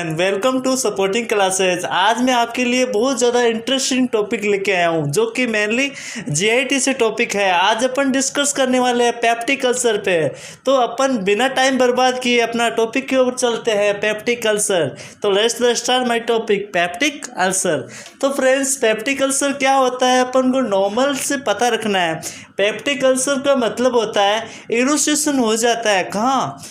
Everyone, welcome to supporting classes. आज मैं आपके लिए बहुत ज़्यादा इंटरेस्टिंग टॉपिक लेके आया हूँ जो कि मेनली जीआईटी से टॉपिक है। आज अपन डिस्कस करने वाले हैं पेप्टिक अल्सर पे। तो अपन बिना टाइम बर्बाद किए अपना टॉपिक की ओर चलते हैं, पेप्टिक अल्सर। तो let's start my topic, peptic ulcer. तो फ्रेंड्स, पेप्टिक अल्सर क्या होता है अपन को नॉर्मल से पता रखना है। पेप्टिक अल्सर का मतलब होता है इरोसिएशन हो जाता है कहाँ,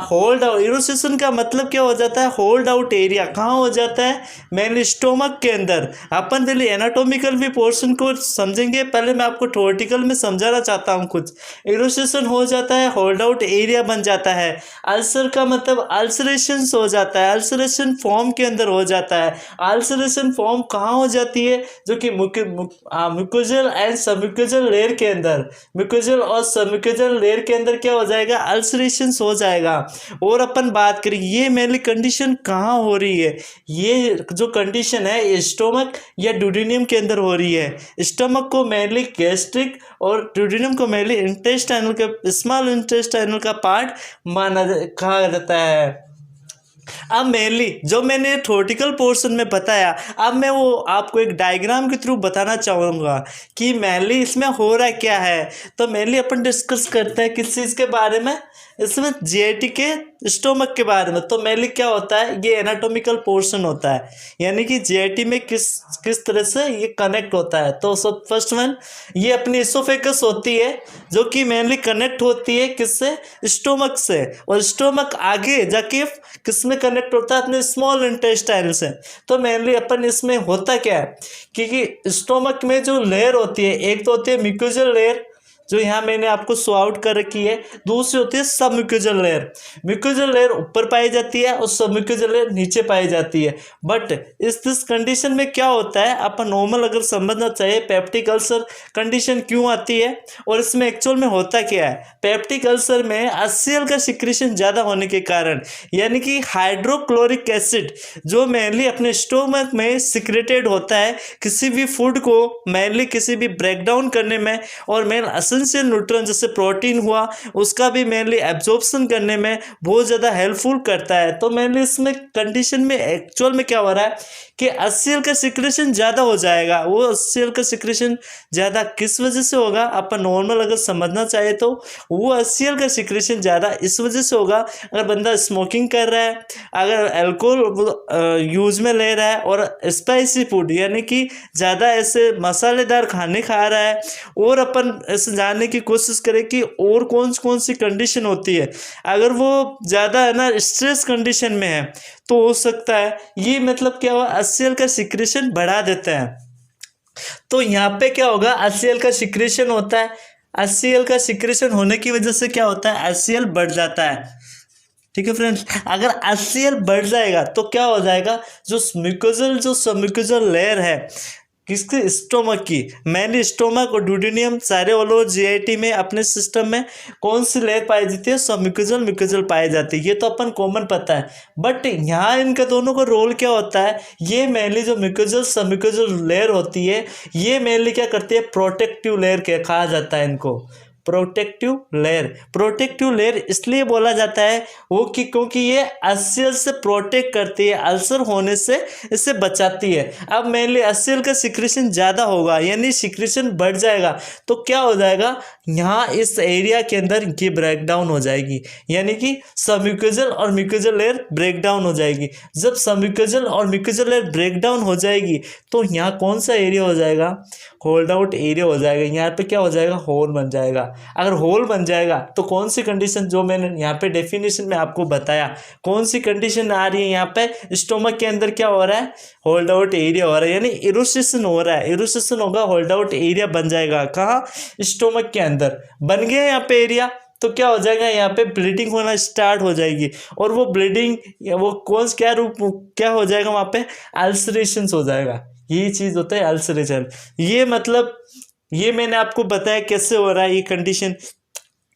होल्ड आउट। इरोसिएशन का मतलब क्या हो जाता है, होल्ड आउट एरिया कहाँ हो जाता है, मेनली स्टोमक के अंदर। अपन पहले एनाटॉमिकल भी पोर्शन को समझेंगे, पहले मैं आपको थ्योरेटिकल में समझाना चाहता हूँ कुछ। इरोसिएशन हो जाता है, होल्ड आउट एरिया बन जाता है। अल्सर का मतलब अल्सरेशन हो जाता है, अल्सरेशन फॉर्म के अंदर हो जाता है। अल्सरेशन फॉर्म कहाँ हो जाती है, जो कि म्यूकोजल एंड सबम्यूकोजल लेयर के अंदर, म्यूकोजल और सबम्यूकोजल लेयर के अंदर क्या हो जाएगा, अल्सरेशन हो जाएगा। और अपन बात करें ये मेनली कंडीशन कहाँ हो रही है, ये जो कंडीशन है ये स्टोमक या ड्यूडेनियम के अंदर हो रही है। स्टोमक को मेनली गैस्ट्रिक और ड्यूडेनियम को मेनली इंटेस्टाइनल का, स्मॉल इंटेस्टाइनल का पार्ट कहा जाता है। अब मेनली जो मैंने थ्योरेटिकल पोर्शन में बताया, अब मैं वो आपको एक डायग्राम के थ्रू बताना चाहूँगा कि मेनली इसमें हो रहा क्या है। तो मेनली अपन डिस्कस करते हैं किस चीज़ के बारे में, इसमें जीआईटी के स्टोमक के बारे में। तो मेनली क्या होता है, ये एनाटॉमिकल पोर्शन होता है, यानी कि जीआईटी में किस तरह से ये कनेक्ट होता है। तो सब फर्स्ट वन, ये अपनी इसोफेगस होती है जो कि मेनली कनेक्ट होती है किससे, स्टोमक से। और स्टोमक आगे जाके किसमें कनेक्ट होता है, अपने स्मॉल इंटेस्टाइल से। तो मेनली अपन इसमें होता क्या है, क्योंकि स्टोमक में जो लेयर होती है, एक तो होती है म्यूकोजल लेयर जो यहाँ मैंने आपको शो आउट कर रखी है, दूसरी होती है सब म्यूकोजल लेयर। म्यूकोजल लेयर ऊपर पाई जाती है और सब म्यूकोजल लेयर नीचे पाई जाती है। बट दिस कंडीशन में क्या होता है, अपन नॉर्मल अगर समझना चाहिए पेप्टिक अल्सर कंडीशन क्यों आती है और इसमें एक्चुअल में होता क्या है। पेप्टिक अल्सर में HCl का सिक्रेशन ज़्यादा होने के कारण, यानी कि हाइड्रोक्लोरिक एसिड जो मेनली अपने स्टोमक में सिक्रेटेड होता है किसी भी फूड को मेनली किसी भी ब्रेकडाउन करने में, और मेन एसेंशियल न्यूट्रॉन जैसे प्रोटीन हुआ उसका भी मेनली एब्जॉर्प्शन करने में बहुत ज़्यादा हेल्पफुल करता है। तो मेनली इसमें कंडीशन में एक्चुअल में क्या हो रहा है कि HCl का सिक्रेशन ज़्यादा हो जाएगा। वो HCl का सिक्रेशन ज़्यादा किस वजह से होगा, अपन नॉर्मल अगर समझना चाहे तो वो HCl का सिक्रेशन ज़्यादा इस वजह से होगा, अगर बंदा स्मोकिंग कर रहा है, अगर अल्कोहल यूज में ले रहा है और स्पाइसी फूड यानी कि ज़्यादा ऐसे मसालेदार खाने खा रहा है, और अपन ऐसे जानने की कोशिश करें कि और कौन सी कंडीशन होती है। अगर वो ज़्यादा है ना स्ट्रेस कंडीशन में है तो हो सकता है ये मतलब क्या हुआ, HCl का सिक्रेशन बढ़ा देता है। तो यहाँ पे क्या होगा, HCl का सिक्रेशन होता है, HCl का सिक्रेशन होने की वजह से क्या होता है, HCl बढ़ जाता है। ठीक है फ्रेंड्स, अगर HCl बढ़ जाएगा तो क्या हो जाएगा, जो सबम्यूकोजल लेयर है किसके, स्टोमक की, मेनली स्टोमक और ड्यूडेनियम सारे ऑल ओवर जीआईटी में अपने सिस्टम में कौन सी लेयर पाई जाती है, म्यूकोजल पाई जाती है। ये तो अपन कॉमन पता है। बट यहाँ इनका दोनों का रोल क्या होता है, ये मेनली जो म्यूकोजल लेयर होती है ये मेनली क्या करती है, प्रोटेक्टिव लेयर कहा जाता है इनको, प्रोटेक्टिव लेयर इसलिए बोला जाता है वो कि क्योंकि ये HCl से प्रोटेक्ट करती है, अल्सर होने से इसे बचाती है। अब मेनली HCl का सिक्रेशन ज़्यादा होगा यानी सिक्रेशन बढ़ जाएगा तो क्या हो जाएगा, यहाँ इस एरिया के अंदर ये ब्रेकडाउन हो जाएगी, यानी कि सबम्यूकोजल और म्यूकोजल लेयर ब्रेकडाउन हो जाएगी। जब सबम्यूकोजल और म्यूकोजल लेयर ब्रेकडाउन हो जाएगी तो यहाँ कौन सा एरिया हो जाएगा, होल्ड आउट एरिया हो जाएगा। यहाँ पे क्या हो जाएगा, होल बन जाएगा। अगर होल बन जाएगा तो कौन सी कंडीशन, जो मैंने यहाँ पे डेफिनेशन में आपको बताया कौन सी कंडीशन आ रही है, यहाँ पे स्टोमक के अंदर क्या हो रहा है, होल्ड आउट एरिया हो रहा है, यानी इरोसिएशन हो रहा है। इरोसिएशन होगा, होल्ड आउट एरिया बन जाएगा कहाँ, स्टोमक के अंदर बन गया यहाँ पे एरिया। तो क्या हो जाएगा, यहाँ पे ब्लीडिंग होना स्टार्ट हो जाएगी, और वो ब्लीडिंग वो क्या हो जाएगा, वहाँ पे अल्सरेशन हो जाएगा। यही चीज़ होता है अल्सरेशन। ये मतलब ये मैंने आपको बताया कैसे हो रहा है ये कंडीशन।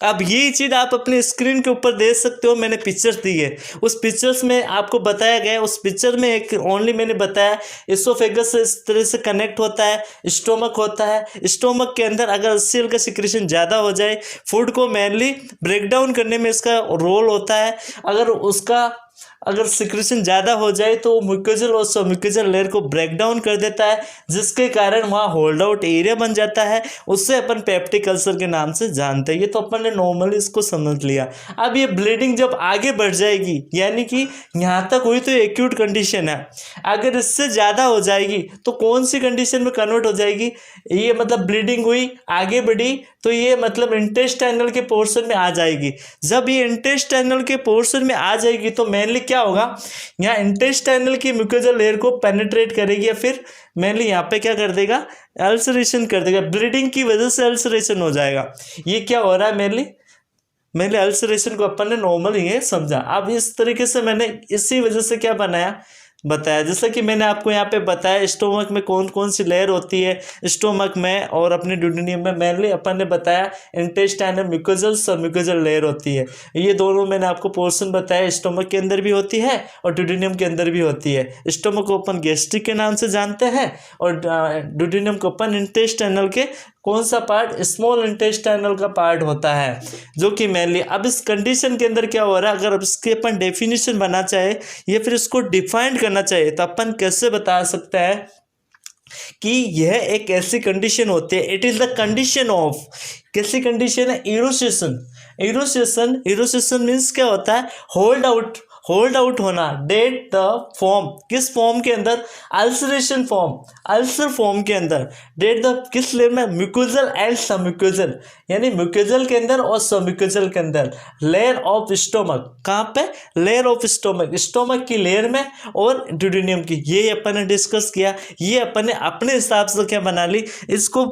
अब यही चीज़ आप अपने स्क्रीन के ऊपर देख सकते हो, मैंने पिक्चर्स दी है, उस पिक्चर्स में आपको बताया गया है। उस पिक्चर में एक ओनली मैंने बताया इसोफेगस से इस तरह से कनेक्ट होता है, स्टोमक होता है। स्टोमक के अंदर अगर HCl का सिक्रेशन ज़्यादा हो जाए, फूड को मेनली ब्रेक डाउन करने में इसका रोल होता है। अगर उसका अगर सिक्रेशन ज़्यादा हो जाए तो वो म्यूकोजल और सबम्यूकोजल लेयर को ब्रेक डाउन कर देता है, जिसके कारण वहाँ होल्ड आउट एरिया बन जाता है। उससे अपन पेप्टिक अल्सर के नाम से जानते हैं। ये तो अपन ने नॉर्मली इसको समझ लिया। अब ये ब्लीडिंग जब आगे बढ़ जाएगी, यानी कि यहाँ तक हुई तो एक्यूट कंडीशन है, अगर इससे ज़्यादा हो जाएगी तो कौन सी कंडीशन में कन्वर्ट हो जाएगी? ये मतलब ब्लीडिंग हुई, आगे बढ़ी, तो ये मतलब इंटेस्टाइनल के पोर्शन में आ जाएगी। जब ये इंटेस्टाइनल के पोर्शन में आ जाएगी तो मेनली क्या होगा, यहाँ इंटेस्टाइनल की म्यूकोजल लेयर को पेनिट्रेट करेगी या फिर मेनली यहाँ पे क्या कर देगा, अल्सरेशन कर देगा। ब्लीडिंग की वजह से अल्सरेशन हो जाएगा। ये क्या हो रहा है मेनली अल्सरेशन को अपन ने नॉर्मल ये समझा। अब इस तरीके से मैंने इसी वजह से क्या बताया, जैसा कि मैंने आपको यहाँ पे बताया स्टोमक में कौन कौन सी लेयर होती है, स्टोमक में और अपने ड्यूडेनियम में मेनली अपन ने बताया इंटेस्टाइनल म्यूकोजल सबम्यूकोजल लेयर होती है। ये दोनों मैंने आपको पोर्शन बताया, स्टोमक के अंदर भी होती है और ड्यूडेनियम के अंदर भी होती है। स्टोमक को अपन गैस्ट्रिक के नाम से जानते हैं और ड्यूडेनियम को अपन इंटेस्टाइनल के कौन सा पार्ट, स्मॉल इंटेस्टाइनल का पार्ट होता है, जो कि मेनली अब इस कंडीशन के अंदर क्या हो रहा है, अगर अब इसके अपन डेफिनेशन बना चाहे या फिर इसको डिफाइन करना चाहिए तो अपन कैसे बता सकते हैं कि यह एक ऐसी कंडीशन होती है, it is the condition of, कैसी कंडीशन है, इरोसिएशन मीन्स क्या होता है, होल्ड आउट होना, डेट द फॉर्म, किस फॉर्म के अंदर, अल्सरेशन फॉर्म, अल्सर फॉर्म के अंदर, डेट द किस लेयर में, म्यूकोजल एंड सबम्यूकोजल, यानी म्यूकोजल के अंदर और सबम्यूकोजल के अंदर, लेयर ऑफ स्टोमक, कहाँ पे, लेयर ऑफ स्टोमक की लेयर में और ड्यूडेनियम की। ये अपन ने डिस्कस किया, ये अपन ने अपने हिसाब से क्या बना ली, इसको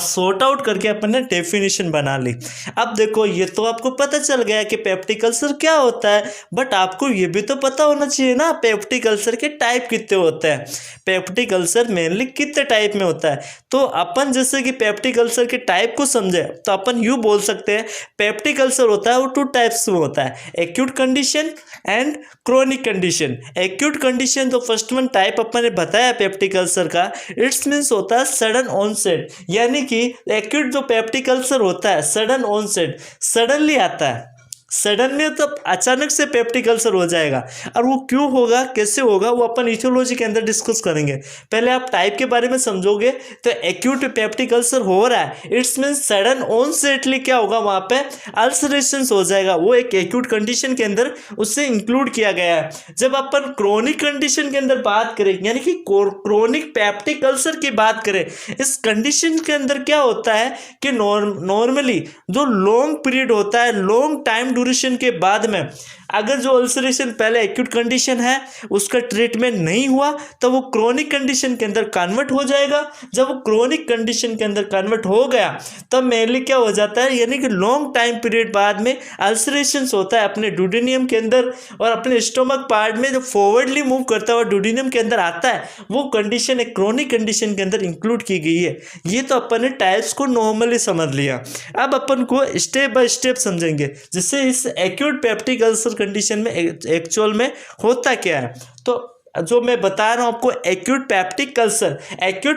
सॉर्ट आउट करके अपन ने डेफिनेशन बना ली। अब देखो ये तो आपको पता चल गया कि पेप्टिक अल्सर क्या होता है, बट आपको ये भी तो पता होना चाहिए ना पेप्टिक अल्सर के टाइप कितने होते हैं, पेप्टिक अल्सर मेनली कितने टाइप में होता है। तो अपन जैसे कि पेप्टिक अल्सर के टाइप को समझे तो अपन यूं बोल सकते हैं पेप्टिक अल्सर होता है वो 2 टाइप्स में होता है, acute condition and chronic condition. Acute condition तो फर्स्ट वन टाइप अपन ने बताया पेप्टिक अल्सर का, इट्स मीन्स होता है सडन ऑनसेट, यानी कि एक्यूट जो पेप्टिक अल्सर होता है सडन ऑनसेट, सडनली आता है, सडन में तो अचानक से पेप्टिक अल्सर हो जाएगा। और वो क्यों होगा, कैसे होगा, वो अपन इथियोलॉजी के अंदर डिस्कस करेंगे। पहले आप टाइप के बारे में समझोगे तो एक्यूट पेप्टिक अल्सर हो रहा है, इट्स मीन सडन ऑनसेटली क्या होगा, वहां पे अल्सरेशन हो जाएगा, वो एक एक्यूट कंडीशन के अंदर उससे इंक्लूड किया गया है। जब अपन क्रोनिक कंडीशन के अंदर बात करें, यानी कि क्रोनिक पेप्टिक अल्सर की बात करें, इस कंडीशन के अंदर क्या होता है कि नॉर्मली जो लॉन्ग पीरियड होता है, लॉन्ग टाइम ड्यूरेशन के बाद में अगर जो अल्सरेशन पहले एक्यूट कंडीशन है उसका ट्रीटमेंट नहीं हुआ तो वो क्रोनिक कंडीशन के अंदर कन्वर्ट हो जाएगा। जब वो क्रोनिक कंडीशन के अंदर कन्वर्ट हो गया तब मेनली क्या हो जाता है, यानी कि लॉन्ग टाइम पीरियड बाद में अल्सरेशन होता है अपने ड्यूडेनियम के अंदर और अपने स्टोमक पार्ट में जो फॉरवर्डली मूव करता है और ड्यूडेनियम के अंदर आता है, वो कंडीशन एक क्रोनिक कंडीशन के अंदर इंक्लूड की गई है। ये तो अपन ने टाइप्स को नॉर्मली समझ लिया। अब अपन को स्टेप बाय स्टेप समझेंगे जिससे इस एक्यूट पेप्टिक अल्सर कंडीशन में एक्चुअल में होता क्या है। तो जो मैं बता रहा हूं आपको acute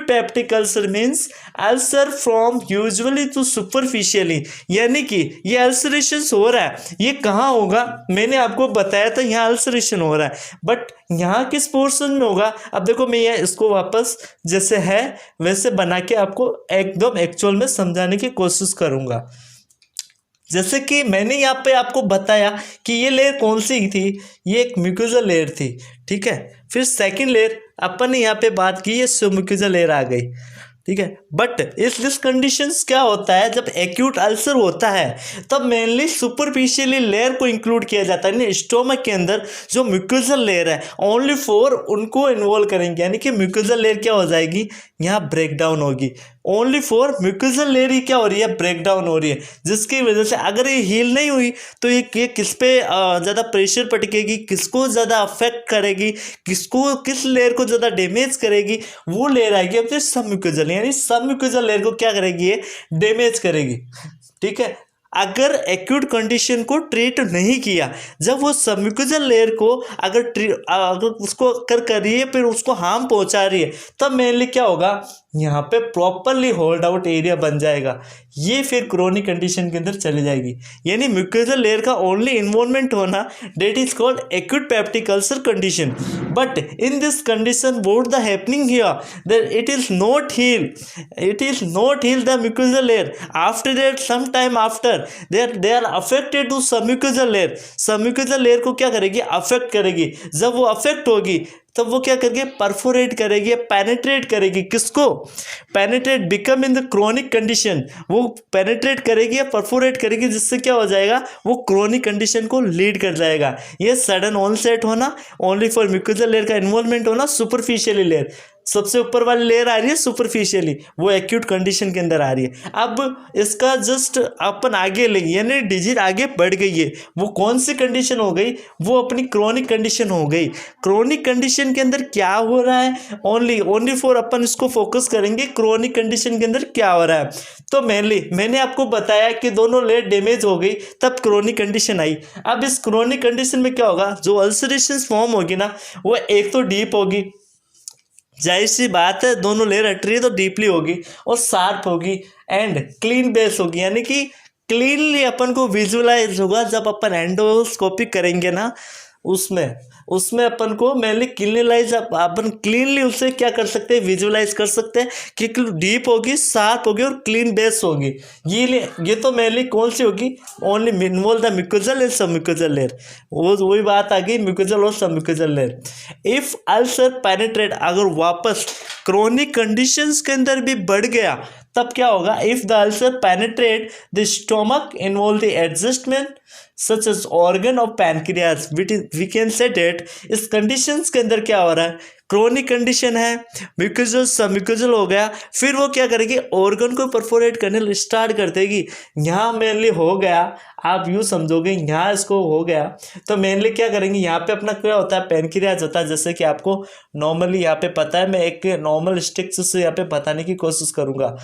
peptic ulcer means ulcer from usually to superficially, यानी कि ये अल्सरेशन हो रहा है, ये कहाँ होगा, मैंने आपको बताया था यहाँ अल्सरेशन हो रहा है, बट यहाँ किस पोर्शन में होगा। अब देखो मैं ये इसको वापस जैसे है वैसे बना के आपको एकदम एक्चुअल में समझाने की कोशिश करूँगा। जैसे कि मैंने यहाँ पे आपको बताया कि ये लेयर कौन सी थी, ये एक म्यूकोजल लेयर थी, ठीक है। फिर सेकंड लेयर अपन ने यहाँ पे बात की, ये सबम्यूकोजल लेयर आ गई, ठीक है। बट इस दिस कंडीशंस क्या होता है, जब एक्यूट अल्सर होता है तब मेनली सुपरफिशियली लेयर को इंक्लूड किया जाता है। स्टोमक के अंदर जो म्यूकोजल लेयर है ओनली फॉर उनको इन्वॉल्व करेंगे, यानी कि म्यूकोजल लेयर क्या हो जाएगी, यहाँ ब्रेक डाउन होगी। ओनली फॉर म्यूकोजल लेयर ही क्या हो रही है, ब्रेक डाउन हो रही है, जिसकी वजह से अगर ये हील नहीं हुई तो ये किस पे ज़्यादा प्रेशर पटकेगी, किसको ज़्यादा अफेक्ट करेगी, किस लेयर को ज़्यादा डैमेज करेगी, वो लेयर आएगी अपने सबम्यूकोजल, यानी सबम्यूकोजल लेयर को क्या करेगी, ये डैमेज करेगी, ठीक है। अगर एक्यूट कंडीशन को ट्रीट नहीं किया, जब वो सबम्यूकोजल लेयर को अगर उसको कर रही है फिर उसको हार्म पहुंचा रही है, तब मेनली क्या होगा, यहाँ पे प्रॉपरली होल्ड आउट एरिया बन जाएगा, ये फिर क्रोनिक कंडीशन के अंदर चली जाएगी। यानी म्यूकोजल लेयर का ओनली इन्वॉल्वमेंट होना, that is called acute peptic ulcer condition. But in this condition what the happening here, that it is not heal the mucosal layer, after that some time after they are affected to submucosal layer. Submucosal layer को क्या करेगी, affect करेगी। जब वो affect होगी तब वो क्या करेगी, परफोरेट करेगी, पेनिट्रेट करेगी। किसको, penetrate, become in the chronic condition, वो पेनिट्रेट करेगी या परफोरेट करेगी, जिससे क्या हो जाएगा, वो क्रोनिक कंडीशन को लीड कर जाएगा। ये सडन ऑनसेट होना, ओनली फॉर म्यूकोजल लेयर का इन्वॉल्वमेंट होना, सुपरफिशियली लेयर, सबसे ऊपर वाली लेयर आ रही है सुपरफिशियली, वो एक्यूट कंडीशन के अंदर आ रही है। अब इसका जस्ट अपन आगे लेंगे, यानी डिजीज आगे बढ़ गई है। वो कौन सी कंडीशन हो गई, वो अपनी क्रोनिक कंडीशन हो गई। क्रोनिक कंडीशन के अंदर क्या हो रहा है, ओनली फॉर अपन इसको फोकस करेंगे क्रोनिक कंडीशन के अंदर क्या हो रहा है। तो मेनली मैंने आपको बताया कि दोनों लेयर डैमेज हो गई तब क्रोनिक कंडीशन आई। अब इस क्रोनिक कंडीशन में क्या होगा, जो अल्सरेशन फॉर्म होगी ना, वो एक तो डीप होगी, जाहिर सी बात है, दोनों लेयर हट रही है तो डीपली होगी और शार्प होगी एंड क्लीन बेस होगी। यानी कि क्लीनली अपन को विजुअलाइज होगा जब अपन एंडोस्कोपी करेंगे ना, उसमें अपन को मेनली क्लीनलाइज, अपन क्लीनली उसे क्या कर सकते हैं, विजुअलाइज कर सकते हैं कि डीप होगी, शार्प होगी और क्लीन बेस होगी। ये तो मेनली कौन सी होगी, only involve the mucosal and submucosal layer. वही बात आ गई, म्यूकोजल और submucosal layer. If ulcer penetrate, अगर वापस क्रोनिक कंडीशंस के अंदर भी बढ़ गया तब क्या होगा, if the ulcer penetrate the stomach, involve the adjustment such as organ of pancreas, we can say that. इस कंडीशंस के अंदर क्या हो रहा है, क्रोनिक कंडीशन है, म्यूकोजल सबम्यूकोजल हो गया, फिर वो क्या करेगी, ऑर्गन को परफोरेट करने स्टार्ट कर देगी। यहाँ मेनली हो गया, आप यूँ समझोगे यहाँ इसको हो गया तो मेनली क्या करेंगे, यहाँ पे अपना क्या होता है, पैनक्रियाज होता है। जैसे कि आपको नॉर्मली यहाँ पे पता है, मैं एक नॉर्मल स्टिक से यहाँ पे बताने की कोशिश करूँगा।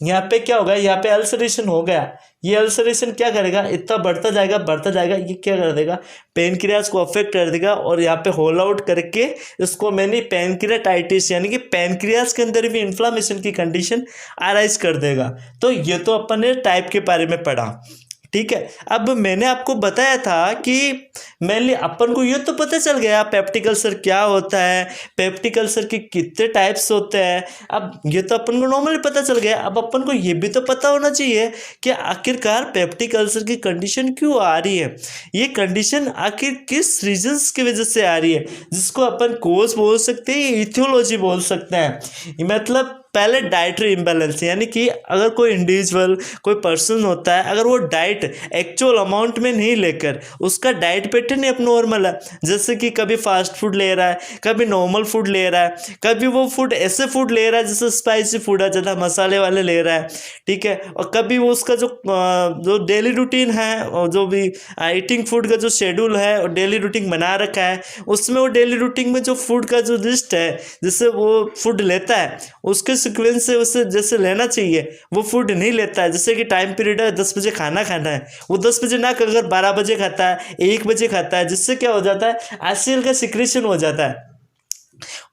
यहाँ पे क्या होगा, यहाँ पे अल्सरेशन हो गया, ये अल्सरेशन क्या करेगा, इतना बढ़ता जाएगा, ये क्या कर देगा, पैनक्रियाज को अफेक्ट कर देगा और यहाँ पे होल आउट करके इसको मैंने पैनक्रियाटाइटिस, यानी कि पैनक्रियाज के अंदर भी इन्फ्लामेशन की कंडीशन अराइज कर देगा। तो ये तो अपन ने टाइप के बारे में पढ़ा, ठीक है। अब मैंने आपको बताया था कि मेनली अपन को ये तो पता चल गया पेप्टिक अल्सर क्या होता है, पेप्टिक अल्सर के कितने टाइप्स होते हैं। अब ये तो अपन को नॉर्मली पता चल गया, अब अपन को ये भी तो पता होना चाहिए कि आखिरकार पेप्टिक अल्सर की कंडीशन क्यों आ रही है, ये कंडीशन आखिर किस रीजंस की वजह से आ रही है, जिसको अपन कोज बोल सकते हैं, इथियोलॉजी बोल सकते हैं। मतलब पहले डाइटरी इम्बैलेंस, यानी कि अगर कोई इंडिविजुअल, कोई पर्सन होता है, अगर वो डाइट एक्चुअल अमाउंट में नहीं लेकर, उसका डाइट पैटर्न ही नॉर्मल है, जैसे कि कभी फास्ट फूड ले रहा है, कभी नॉर्मल फूड ले रहा है, कभी वो फूड ऐसे फूड ले रहा है जैसे स्पाइसी फूड है, ज़्यादा मसाले वाले ले रहा है, ठीक है। और कभी वो उसका जो डेली रूटीन है, और जो भी ईटिंग फूड का जो शेड्यूल है और डेली रूटीन बना रखा है, उसमें वो डेली रूटीन में जो फूड का जो लिस्ट है, जिससे वो फूड लेता है, उसके सीक्वेंस से उसे जैसे लेना चाहिए वो फूड नहीं लेता है। जैसे कि टाइम पीरियड है 10 बजे खाना है, वो 10 बजे ना कर 12 बजे खाता है, 1 बजे खाता है, जिससे क्या हो जाता है, एचसीएल का सिक्रेशन हो जाता है।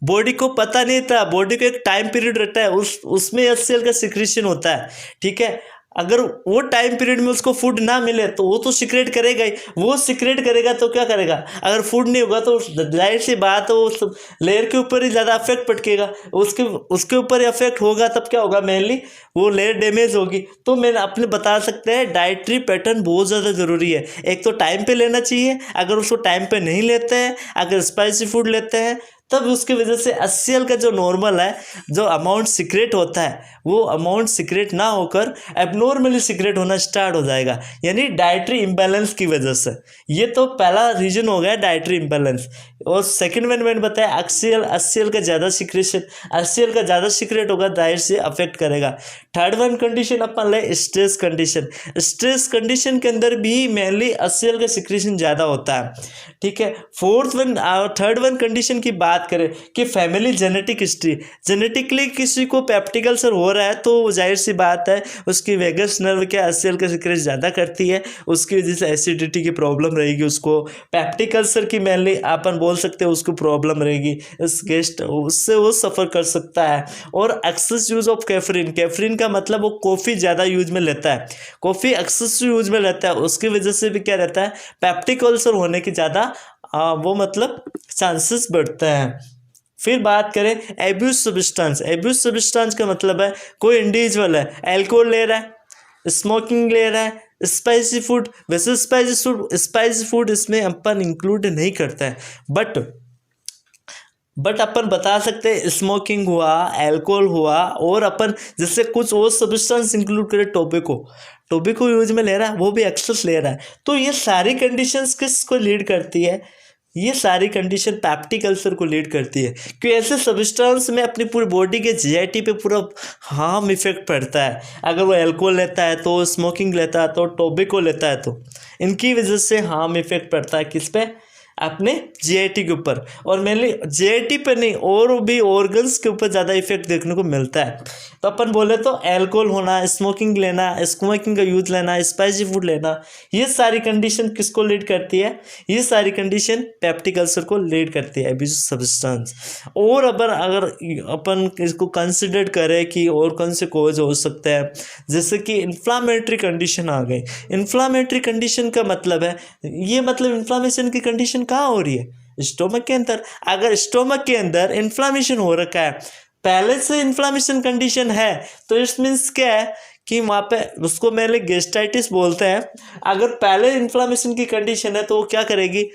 बॉडी को पता नहीं था, बॉडी को एक टाइम पीरियड रहता है, उसमें एचसीएल का सिक्रेशन होता है, ठीक है। अगर वो टाइम पीरियड में उसको फूड ना मिले तो वो तो सिक्रेट करेगा ही, वो सिक्रेट करेगा तो क्या करेगा, अगर फूड नहीं होगा तो जाहिर सी बात है वो लेयर के ऊपर ही ज़्यादा अफेक्ट पड़केगा, उसके ऊपर ही अफेक्ट होगा, तब क्या होगा, मेनली वो लेयर डैमेज होगी। तो मैं अपने बता सकते हैं डाइटरी पैटर्न बहुत ज़्यादा ज़रूरी है। एक तो टाइम पे लेना चाहिए, अगर उसको टाइम पे नहीं लेते हैं, अगर स्पाइसी फूड लेते हैं, तब उसकी वजह से एचसीएल का जो नॉर्मल है, जो अमाउंट सीक्रेट होता है, वो अमाउंट सीक्रेट ना होकर एबनॉर्मली सीक्रेट होना स्टार्ट हो जाएगा, यानी डाइटरी इम्बैलेंस की वजह से। ये तो पहला रीजन हो गया डाइटरी इम्बैलेंस। और सेकंड मैंने बताया एचसीएल का ज़्यादा सीक्रेशन, एचसीएल का ज़्यादा सीक्रेट होगा, जाहिर से अफेक्ट करेगा। थर्ड वन कंडीशन अपन ले स्ट्रेस कंडीशन। स्ट्रेस कंडीशन के अंदर भी मेनली एचसीएल का सीक्रेशन ज़्यादा होता है, ठीक है। थर्ड वन कंडीशन की बात बात करें कि फैमिली जेनेटिक हिस्ट्री, जेनेटिकली किसी को पेप्टिक अल्सर हो रहा है तो जाहिर सी बात है उसकी वेगस नर्व के HCl का सिक्रेट ज़्यादा करती है, उसकी वजह से एसिडिटी की प्रॉब्लम रहेगी, उसको पेप्टिक अल्सर की मेनली अपन बोल सकते हैं उसको प्रॉब्लम रहेगी, इस गेस्ट उससे वो सफ़र कर सकता है। और एक्सेस यूज ऑफ कैफरीन, कैफरीन का मतलब वो कॉफ़ी ज़्यादा यूज में लेता है, कॉफ़ी एक्सेस यूज में लेता है, उसकी वजह से भी क्या रहता है पेप्टिक अल्सर होने की ज़्यादा वो मतलब चांसेस बढ़ते हैं। फिर बात करें एब्यूज सब्सटेंस, एब्यूज सब्सटेंस का मतलब है कोई इंडिविजुअल है अल्कोहल ले रहा है, स्मोकिंग ले रहा है, स्पाइसी फूड, वैसे स्पाइसी फूड इसमें अपन इंक्लूड नहीं करता है, बट अपन बता सकते हैं स्मोकिंग हुआ, अल्कोहल हुआ, और अपन जैसे कुछ और सब्सटेंस इंक्लूड करें, टोबैको यूज में ले रहा है, वो भी एक्सेस ले रहा है, तो ये सारी कंडीशंस किसको लीड करती है, ये सारी कंडीशन पेप्टिक अल्सर को लीड करती है, क्योंकि ऐसे सब्सटेंस में अपनी पूरी बॉडी के जीआईटी पे पूरा हार्म इफेक्ट पड़ता है। अगर वो अल्कोहल लेता है तो, स्मोकिंग लेता है तो, टोबैको लेता है तो, इनकी वजह से हार्म इफेक्ट पड़ता है किस पे, अपने जीआईटी के ऊपर, और मेनली जीआईटी पे नहीं और भी ऑर्गन्स के ऊपर ज़्यादा इफेक्ट देखने को मिलता है। तो अपन बोले तो अल्कोहल होना, स्मोकिंग लेना, स्मोकिंग का यूज लेना, स्पाइसी फूड लेना, ये सारी कंडीशन किसको लीड करती है, ये सारी कंडीशन पेप्टिक अल्सर को लीड करती है, एब्यूज सब्सटेंस। और अगर अपन इसको कंसिडर करें कि और कौन से कॉज हो सकते हैं, जैसे कि इन्फ्लामेटरी कंडीशन आ गई। इन्फ्लामेटरी कंडीशन का मतलब है, ये मतलब इन्फ्लामेशन की कंडीशन कहाँ हो रही है, स्टोमक के अंदर। अगर स्टोमक के अंदर इन्फ्लामेशन हो रखा है, पहले से इन्फ्लामेशन कंडीशन है, तो इट मीन्स क्या है कि वहाँ पे उसको मेनली गैस्ट्राइटिस बोलते हैं। अगर पहले इन्फ्लामेशन की कंडीशन है तो वो क्या करेगी,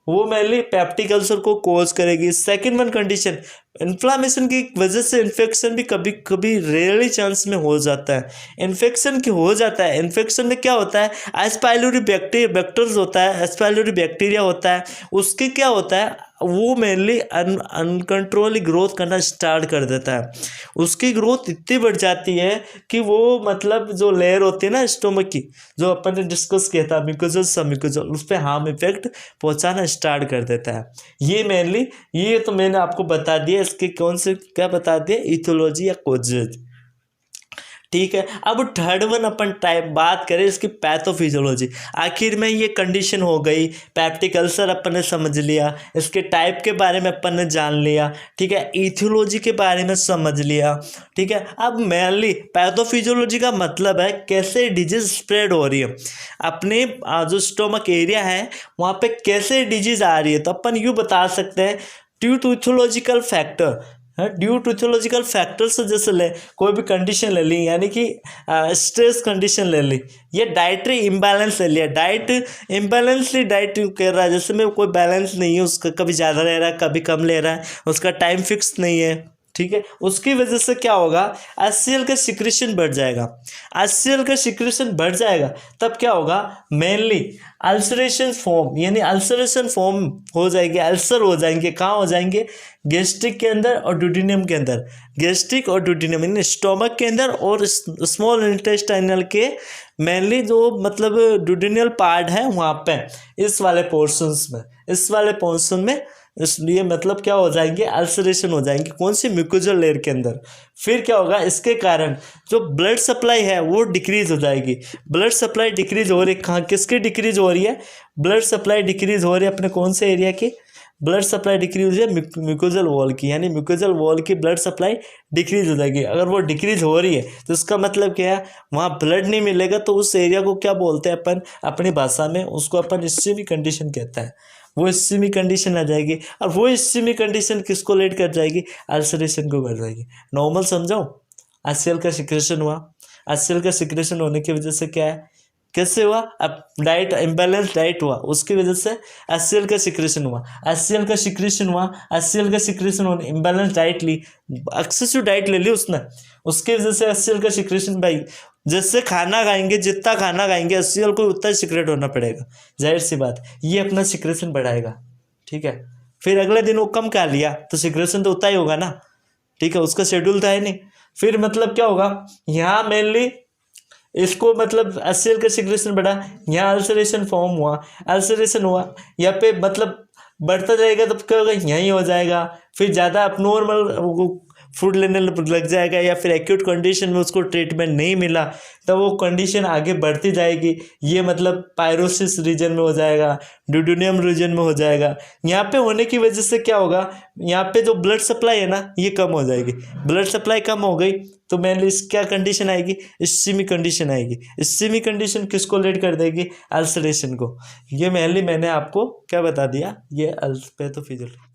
वो मेनली पेप्टिक अल्सर को कॉज करेगी। सेकेंड वन कंडीशन, इन्फ्लामेशन की वजह से इन्फेक्शन भी कभी कभी रेयरली चांस में हो जाता है, इन्फेक्शन की हो जाता है। इन्फेक्शन में क्या होता है, एस पाइलोरी बैक्टीरिया होता है, एस पाइलोरी बैक्टीरिया होता है, उसके क्या होता है, वो मेनली अनकंट्रोली ग्रोथ करना स्टार्ट कर देता है। उसकी ग्रोथ इतनी बढ़ जाती है कि वो मतलब जो लेयर होती है ना स्टोमक की, जो अपन ने डिस्कस किया था म्यूकोजल सबम्यूकोजल, उस पर हार्म इफेक्ट पहुंचाना स्टार्ट कर देता है। ये मेनली, ये तो मैंने आपको बता दिया, इसके कौन से क्या बता दिया, इथियोलॉजी या कोजेज। ठीक है, अब थर्ड वन अपन टाइप बात करें इसकी पैथोफिजियोलॉजी। आखिर में ये कंडीशन हो गई, पेप्टिक अल्सर अपन ने समझ लिया, इसके टाइप के बारे में अपन ने जान लिया, ठीक है, इथियोलॉजी के बारे में समझ लिया, ठीक है। अब मेनली पैथोफिजियोलॉजी का मतलब है कैसे डिजीज स्प्रेड हो रही है, अपने जो स्टोमक एरिया है वहाँ पे कैसे डिजीज आ रही है। तो अपन यूँ बता सकते हैं due to aetiological factor, due to aetiological factor से, जैसे ले कोई भी कंडीशन ले ली, यानी कि स्ट्रेस कंडीशन ले ली, ये डाइटरी इम्बैलेंस ले लिया, डाइट इम्बैलेंसली डाइट कर रहा है, जैसे में कोई बैलेंस नहीं है उसका, कभी ज़्यादा ले रहा है कभी कम ले रहा है, उसका टाइम फिक्स नहीं है, ठीक है। उसकी वजह से क्या होगा, HCl का सिक्रेशन बढ़ जाएगा, HCl का सिक्रेशन बढ़ जाएगा, तब क्या होगा, मेनली अल्सरेशन फॉर्म, यानी अल्सरेशन फॉर्म हो जाएगी, अल्सर हो जाएंगे, कहाँ हो जाएंगे, गैस्ट्रिक के अंदर और ड्यूडेनियम के अंदर, गैस्ट्रिक और ड्यूडेनियम यानी स्टोमक के अंदर और स्मॉल इंटेस्टाइनल के मेनली जो मतलब ड्यूडेनियल पार्ट है वहाँ पे, इस वाले पोर्शंस में इसलिए मतलब क्या हो जाएंगे, अल्सरेशन हो जाएंगे, कौन सी म्यूकोजल लेयर के अंदर। फिर क्या होगा, इसके कारण जो ब्लड सप्लाई है वो डिक्रीज हो जाएगी, ब्लड सप्लाई डिक्रीज हो रही है, कहाँ किसकी डिक्रीज हो रही है, ब्लड सप्लाई डिक्रीज हो रही है अपने कौन से एरिया की, ब्लड सप्लाई डिक्रीज हो रही है म्यूकोजल वॉल की, यानी म्यूकोजल वॉल की ब्लड सप्लाई डिक्रीज हो जाएगी। अगर वो डिक्रीज हो रही है तो इसका मतलब क्या है, वहाँ ब्लड नहीं मिलेगा, तो उस एरिया को क्या बोलते हैं अपन अपनी भाषा में, उसको अपन इस्कीमिक कंडीशन कहता है, वो इस्कीमिक कंडीशन आ जाएगी। और वो इस्कीमिक कंडीशन किसको लीड कर जाएगी, अल्सरेशन को कर जाएगी। नॉर्मल समझाओ, HCl का सिक्रेशन हुआ, HCl का सिक्रेशन होने की वजह से क्या है, कैसे हुआ, अब डाइट इम्बैलेंस डाइट हुआ, उसकी वजह से HCl का सिक्रेशन हुआ, HCl का सिक्रेशन हुआ, HCl का सिक्रेशन होने, इम्बैलेंस डाइट ली, एक्सेसिव डाइट ले ली उसने, उसकी वजह से HCl का सिक्रेशन, भाई जैसे खाना खाएंगे, जितना खाना खाएंगे HCl को उतना ही सिक्रेट होना पड़ेगा, जाहिर सी बात, ये अपना सिक्रेशन बढ़ाएगा, ठीक है। फिर अगले दिन वो कम खा लिया तो सिक्रेशन तो उतना ही होगा ना, ठीक है, उसका शेड्यूल था ही नहीं। फिर मतलब क्या होगा, यहाँ मेनली इसको मतलब HCl का सिक्रेशन बढ़ा, यहाँ अल्सरेशन फॉर्म हुआ, अल्सरेशन हुआ, यहाँ पे मतलब बढ़ता जाएगा तो क्या होगा, यहीं हो जाएगा। फिर ज़्यादा अब नॉर्मल फूड लेने लग जाएगा या फिर एक्यूट कंडीशन में उसको ट्रीटमेंट नहीं मिला तो वो कंडीशन आगे बढ़ती जाएगी। ये मतलब पायरोसिस रीजन में हो जाएगा, ड्यूडेनियम रीजन में हो जाएगा। यहाँ पे होने की वजह से क्या होगा, यहाँ पे जो ब्लड सप्लाई है ना ये कम हो जाएगी। ब्लड सप्लाई कम हो गई तो मेनली इस क्या कंडीशन आएगी, इस्कीमिक कंडीशन आएगी। इस्कीमिक कंडीशन किसको लीड कर देगी, अल्सरेशन को। ये मेनली मैंने आपको क्या बता दिया, ये पैथोफिजियोलॉजी।